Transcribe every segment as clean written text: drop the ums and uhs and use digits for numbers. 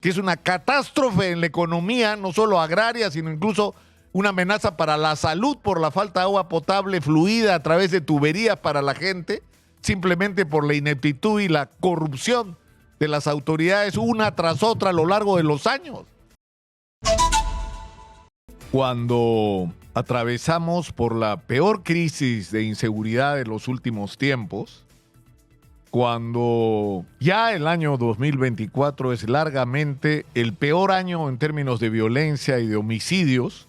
que es una catástrofe en la economía, no solo agraria, sino incluso una amenaza para la salud por la falta de agua potable fluida a través de tuberías para la gente, simplemente por la ineptitud y la corrupción de las autoridades una tras otra a lo largo de los años. Cuando atravesamos por la peor crisis de inseguridad de los últimos tiempos, cuando ya el año 2024 es largamente el peor año en términos de violencia y de homicidios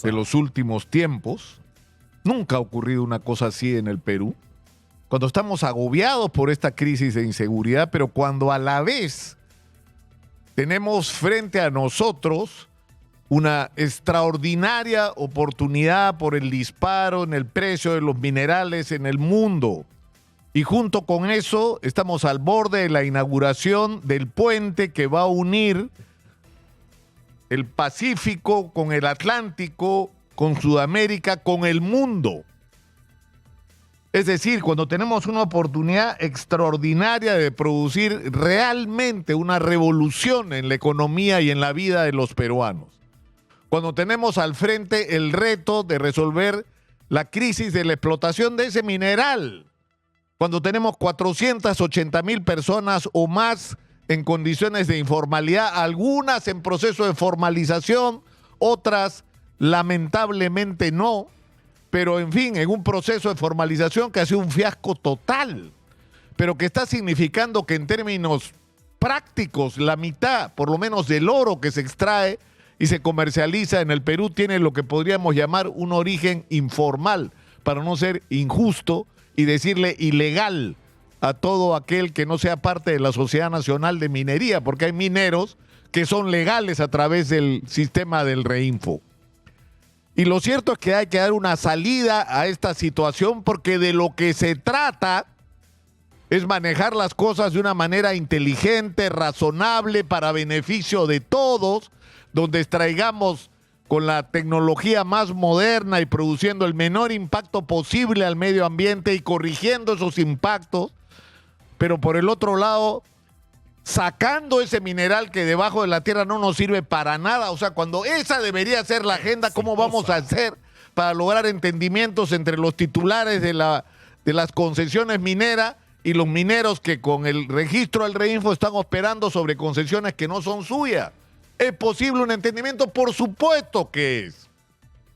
de los últimos tiempos, nunca ha ocurrido una cosa así en el Perú, cuando estamos agobiados por esta crisis de inseguridad, pero cuando a la vez tenemos frente a nosotros una extraordinaria oportunidad por el disparo en el precio de los minerales en el mundo. Y junto con eso estamos al borde de la inauguración del puente que va a unir el Pacífico con el Atlántico, con Sudamérica, con el mundo. Es decir, cuando tenemos una oportunidad extraordinaria de producir realmente una revolución en la economía y en la vida de los peruanos. Cuando tenemos al frente el reto de resolver la crisis de la explotación de ese mineral. Cuando tenemos 480,000 personas o más en condiciones de informalidad, algunas en proceso de formalización, otras lamentablemente no, pero en fin, en un proceso de formalización que ha sido un fiasco total, pero que está significando que en términos prácticos la mitad, por lo menos del oro que se extrae y se comercializa en el Perú, tiene lo que podríamos llamar un origen informal, para no ser injusto y decirle ilegal a todo aquel que no sea parte de la Sociedad Nacional de Minería, porque hay mineros que son legales a través del sistema del Reinfo. Y lo cierto es que hay que dar una salida a esta situación, porque de lo que se trata es manejar las cosas de una manera inteligente, razonable, para beneficio de todos, donde extraigamos con la tecnología más moderna y produciendo el menor impacto posible al medio ambiente y corrigiendo esos impactos, pero por el otro lado, sacando ese mineral que debajo de la tierra no nos sirve para nada. O sea, cuando esa debería ser la agenda, ¿cómo vamos a hacer para lograr entendimientos entre los titulares de las concesiones mineras y los mineros que con el registro del Reinfo están operando sobre concesiones que no son suyas? ¿Es posible un entendimiento? Por supuesto que es.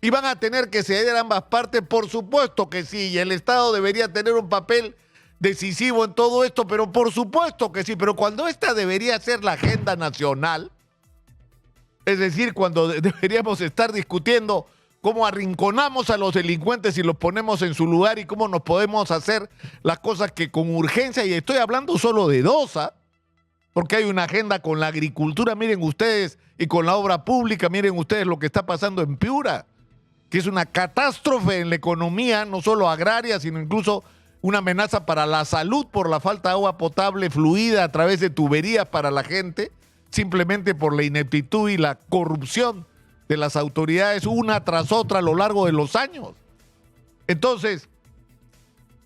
¿Y van a tener que ceder ambas partes? Por supuesto que sí. Y el Estado debería tener un papel decisivo en todo esto, pero por supuesto que sí. Pero cuando esta debería ser la agenda nacional, es decir, cuando deberíamos estar discutiendo cómo arrinconamos a los delincuentes y los ponemos en su lugar y cómo nos podemos hacer las cosas que con urgencia, y estoy hablando solo de DOSA, porque hay una agenda con la agricultura, miren ustedes, y con la obra pública, miren ustedes lo que está pasando en Piura, que es una catástrofe en la economía, no solo agraria, sino incluso una amenaza para la salud por la falta de agua potable fluida a través de tuberías para la gente, simplemente por la ineptitud y la corrupción de las autoridades una tras otra a lo largo de los años. Entonces,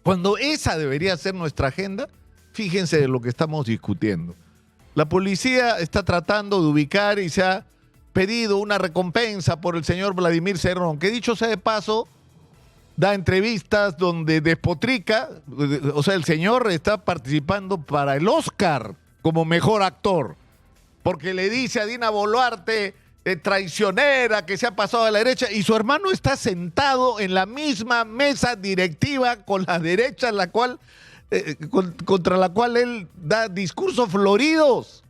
cuando esa debería ser nuestra agenda, fíjense de lo que estamos discutiendo. La policía está tratando de ubicar y se ha pedido una recompensa por el señor Vladimir Cerrón, que dicho sea de paso, da entrevistas donde despotrica. O sea, el señor está participando para el Oscar como mejor actor, porque le dice a Dina Boluarte, traicionera, que se ha pasado a la derecha, y su hermano está sentado en la misma mesa directiva con la derecha, en la cual contra la cual él da discursos floridos.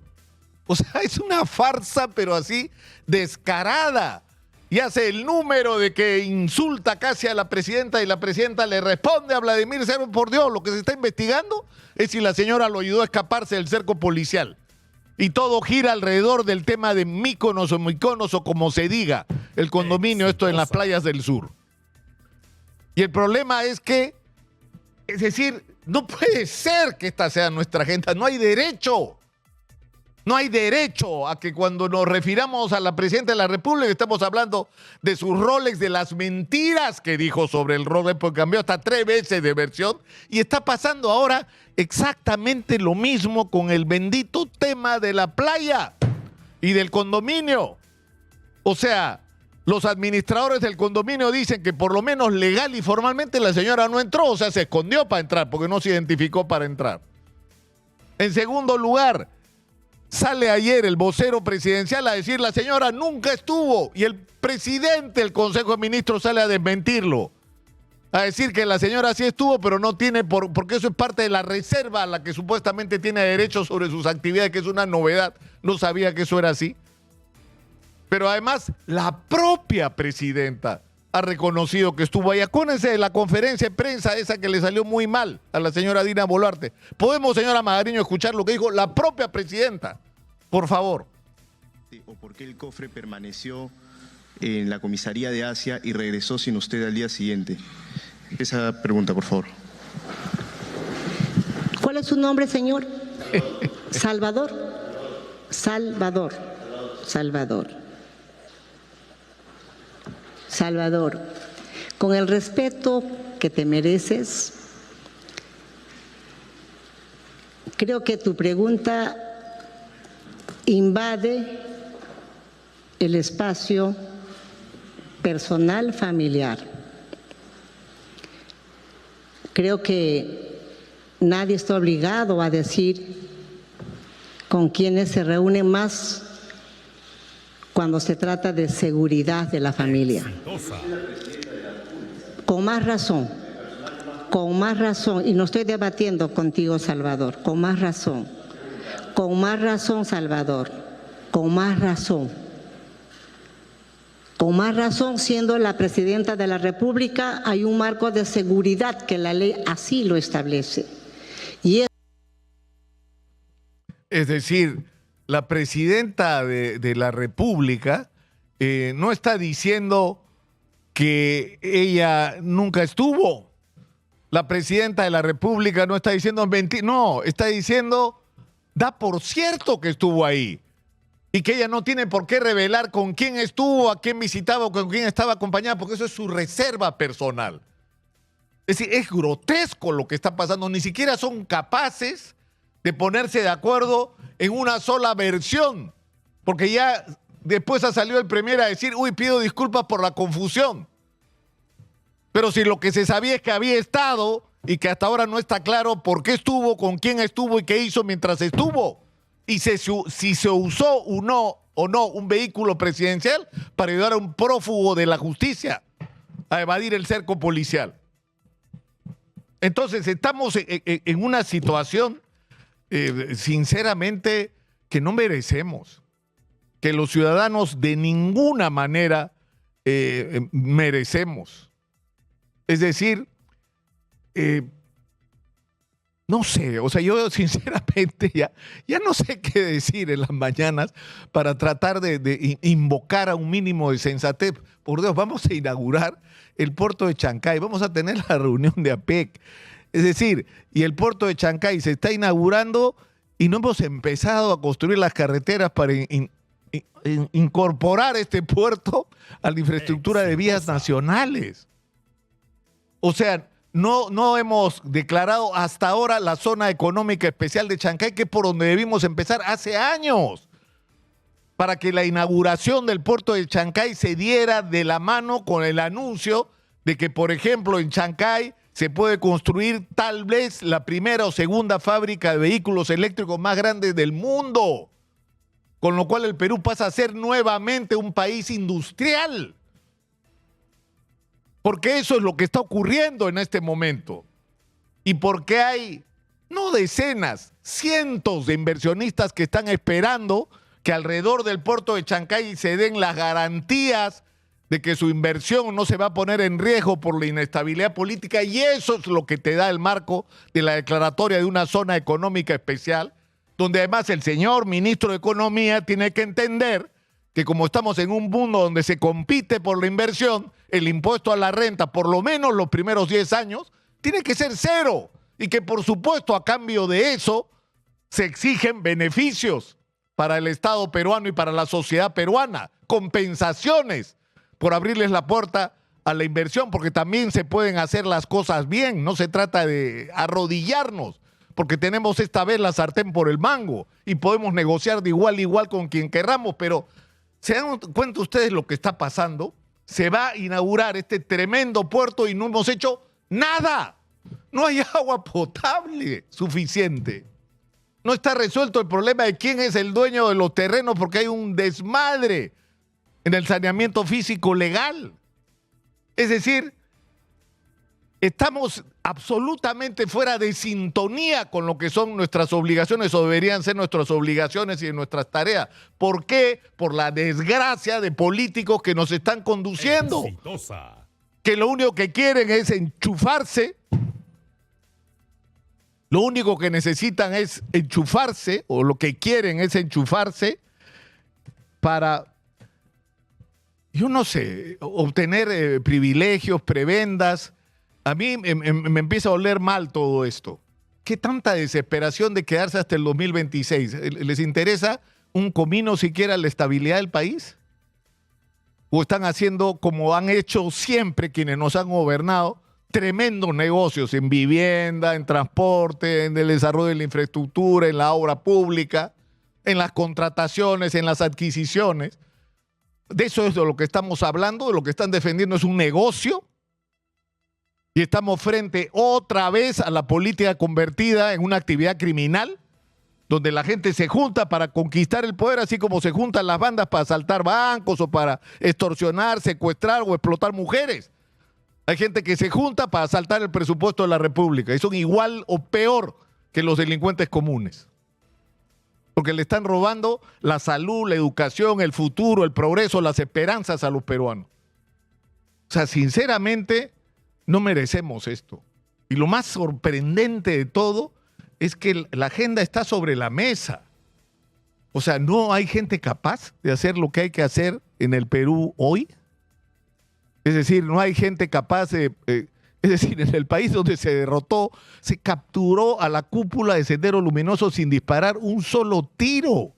O sea, es una farsa, pero así descarada. Y hace el número de que insulta casi a la presidenta y la presidenta le responde a Vladimir Cerrón. Por Dios, lo que se está investigando es si la señora lo ayudó a escaparse del cerco policial. Y todo gira alrededor del tema de Mykonos o como se diga, el condominio, esto en las playas del sur. Y el problema es que, es decir, no puede ser que esta sea nuestra agenda, no hay derecho. No hay derecho a que cuando nos refiramos a la presidenta de la República estamos hablando de sus Rolex, de las mentiras que dijo sobre el Rolex, porque cambió hasta 3 veces de versión. Y está pasando ahora exactamente lo mismo con el bendito tema de la playa y del condominio. O sea, los administradores del condominio dicen que por lo menos legal y formalmente la señora no entró, o sea, se escondió para entrar porque no se identificó para entrar. En segundo lugar, sale ayer el vocero presidencial a decir la señora nunca estuvo y el presidente del Consejo de Ministros sale a desmentirlo, a decir que la señora sí estuvo, pero no tiene, porque eso es parte de la reserva a la que supuestamente tiene derecho sobre sus actividades, que es una novedad. No sabía que eso era así. Pero además, la propia presidenta ha reconocido que estuvo ahí. Acuérdense de la conferencia de prensa esa que le salió muy mal a la señora Dina Boluarte. ¿Podemos, señora Magariño, escuchar lo que dijo la propia presidenta? Por favor. ¿O por qué el cofre permaneció en la comisaría de Asia y regresó sin usted al día siguiente? Esa pregunta, por favor. ¿Cuál es su nombre, señor? Salvador. Salvador. Salvador. Salvador, con el respeto que te mereces, creo que tu pregunta invade el espacio personal familiar. Creo que nadie está obligado a decir con quiénes se reúnen más cuando se trata de seguridad de la familia. Con más razón, y no estoy debatiendo contigo, Salvador, con más razón, Salvador, con más razón, siendo la presidenta de la República, hay un marco de seguridad que la ley así lo establece. Es decir, la presidenta de la República no está diciendo que ella nunca estuvo. La presidenta de la República no está diciendo mentir, no, está diciendo, da por cierto que estuvo ahí y que ella no tiene por qué revelar con quién estuvo, a quién visitaba o con quién estaba acompañada, porque eso es su reserva personal. Es decir, es grotesco lo que está pasando, ni siquiera son capaces de ponerse de acuerdo en una sola versión, porque ya después ha salido el premier a decir, uy, pido disculpas por la confusión. Pero si lo que se sabía es que había estado y que hasta ahora no está claro por qué estuvo, con quién estuvo y qué hizo mientras estuvo, y si se usó o no un vehículo presidencial para ayudar a un prófugo de la justicia a evadir el cerco policial. Entonces estamos en una situación sinceramente que no merecemos, que los ciudadanos de ninguna manera merecemos. Es decir, no sé, o sea, yo sinceramente ya no sé qué decir en las mañanas para tratar de invocar a un mínimo de sensatez. Por Dios, vamos a inaugurar el puerto de Chancay, vamos a tener la reunión de APEC. Es decir, y el puerto de Chancay se está inaugurando y no hemos empezado a construir las carreteras para incorporar este puerto a la infraestructura de vías nacionales. O sea, no hemos declarado hasta ahora la zona económica especial de Chancay, que es por donde debimos empezar hace años, para que la inauguración del puerto de Chancay se diera de la mano con el anuncio de que, por ejemplo, en Chancay se puede construir tal vez la primera o segunda fábrica de vehículos eléctricos más grande del mundo, con lo cual el Perú pasa a ser nuevamente un país industrial. Porque eso es lo que está ocurriendo en este momento. Y porque hay, no decenas, cientos de inversionistas que están esperando que alrededor del puerto de Chancay se den las garantías de que su inversión no se va a poner en riesgo por la inestabilidad política, y eso es lo que te da el marco de la declaratoria de una zona económica especial, donde además el señor ministro de Economía tiene que entender que como estamos en un mundo donde se compite por la inversión, el impuesto a la renta, por lo menos los primeros 10 años, tiene que ser cero, y que por supuesto a cambio de eso se exigen beneficios para el Estado peruano y para la sociedad peruana. Compensaciones por abrirles la puerta a la inversión, porque también se pueden hacer las cosas bien. No se trata de arrodillarnos, porque tenemos esta vez la sartén por el mango y podemos negociar de igual a igual con quien querramos, pero ¿se dan cuenta ustedes lo que está pasando? Se va a inaugurar este tremendo puerto y no hemos hecho nada. No hay agua potable suficiente. No está resuelto el problema de quién es el dueño de los terrenos, porque hay un desmadre en el saneamiento físico legal. Es decir, estamos absolutamente fuera de sintonía con lo que son nuestras obligaciones o deberían ser nuestras obligaciones y nuestras tareas. ¿Por qué? Por la desgracia de políticos que nos están conduciendo. Exitosa. Que lo único que quieren es enchufarse. Lo único que necesitan es enchufarse, o lo que quieren es enchufarse para, yo no sé, obtener privilegios, prebendas. A mí me empieza a oler mal todo esto. ¿Qué tanta desesperación de quedarse hasta el 2026? ¿Les interesa un comino siquiera la estabilidad del país? ¿O están haciendo como han hecho siempre quienes nos han gobernado? Tremendos negocios en vivienda, en transporte, en el desarrollo de la infraestructura, en la obra pública, en las contrataciones, en las adquisiciones. De eso es de lo que estamos hablando, de lo que están defendiendo es un negocio. Y estamos frente otra vez a la política convertida en una actividad criminal, donde la gente se junta para conquistar el poder, así como se juntan las bandas para asaltar bancos o para extorsionar, secuestrar o explotar mujeres. Hay gente que se junta para asaltar el presupuesto de la República y son igual o peor que los delincuentes comunes. Porque le están robando la salud, la educación, el futuro, el progreso, las esperanzas a los peruanos. O sea, sinceramente, no merecemos esto. Y lo más sorprendente de todo es que la agenda está sobre la mesa. O sea, ¿no hay gente capaz de hacer lo que hay que hacer en el Perú hoy? Es decir, no hay gente capaz de... es decir, en el país donde se derrotó, se capturó a la cúpula de Sendero Luminoso sin disparar un solo tiro.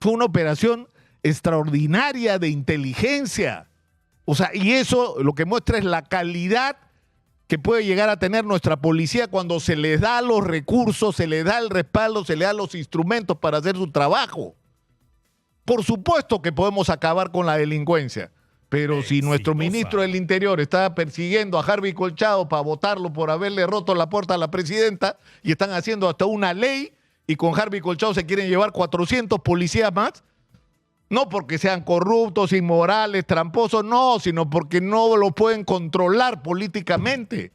Fue una operación extraordinaria de inteligencia. O sea, y eso lo que muestra es la calidad que puede llegar a tener nuestra policía cuando se les da los recursos, se les da el respaldo, se les da los instrumentos para hacer su trabajo. Por supuesto que podemos acabar con la delincuencia. Pero si nuestro ministro del Interior está persiguiendo a Harvey Colchado para votarlo por haberle roto la puerta a la presidenta y están haciendo hasta una ley y con Harvey Colchado se quieren llevar 400 policías más, no porque sean corruptos, inmorales, tramposos, no, sino porque no lo pueden controlar políticamente.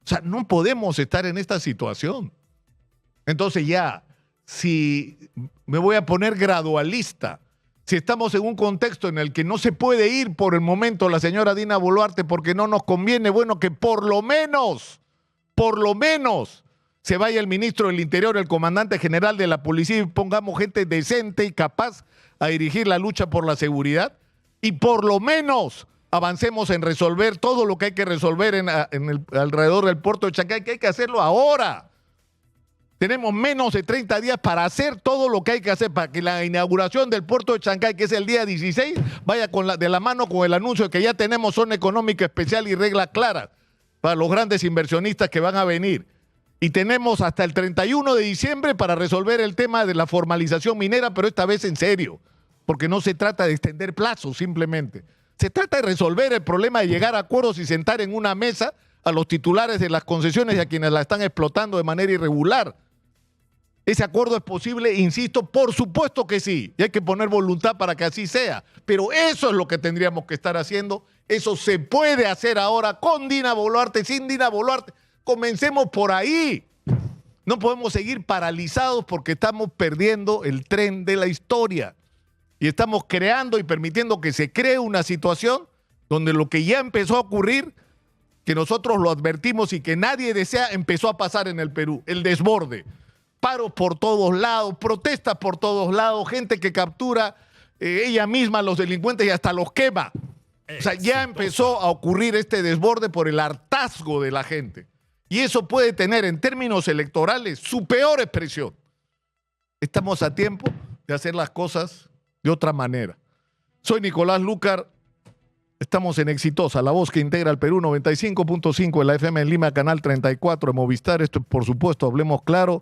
O sea, no podemos estar en esta situación. Entonces ya, si me voy a poner gradualista, si estamos en un contexto en el que no se puede ir por el momento la señora Dina Boluarte porque no nos conviene, bueno, que por lo menos, se vaya el ministro del Interior, el comandante general de la policía y pongamos gente decente y capaz a dirigir la lucha por la seguridad y por lo menos avancemos en resolver todo lo que hay que resolver alrededor del puerto de Chancay, que hay que hacerlo ahora. Tenemos menos de 30 días para hacer todo lo que hay que hacer para que la inauguración del puerto de Chancay, que es el día 16, vaya de la mano con el anuncio de que ya tenemos zona económica especial y reglas claras para los grandes inversionistas que van a venir. Y tenemos hasta el 31 de diciembre para resolver el tema de la formalización minera, pero esta vez en serio, porque no se trata de extender plazos simplemente. Se trata de resolver el problema de llegar a acuerdos y sentar en una mesa a los titulares de las concesiones y a quienes la están explotando de manera irregular. ¿Ese acuerdo es posible? Insisto, por supuesto que sí. Y hay que poner voluntad para que así sea. Pero eso es lo que tendríamos que estar haciendo. Eso se puede hacer ahora con Dina Boluarte, sin Dina Boluarte. Comencemos por ahí. No podemos seguir paralizados porque estamos perdiendo el tren de la historia. Y estamos creando y permitiendo que se cree una situación donde lo que ya empezó a ocurrir, que nosotros lo advertimos y que nadie desea, empezó a pasar en el Perú. El desborde. Paros por todos lados, protestas por todos lados, gente que captura ella misma a los delincuentes y hasta los quema. O sea, ya empezó a ocurrir este desborde por el hartazgo de la gente. Y eso puede tener en términos electorales su peor expresión. Estamos a tiempo de hacer las cosas de otra manera. Soy Nicolás Lucar. Estamos en Exitosa, la voz que integra al Perú, 95.5 en la FM en Lima, canal 34 de Movistar. Esto, por supuesto, Hablemos Claro.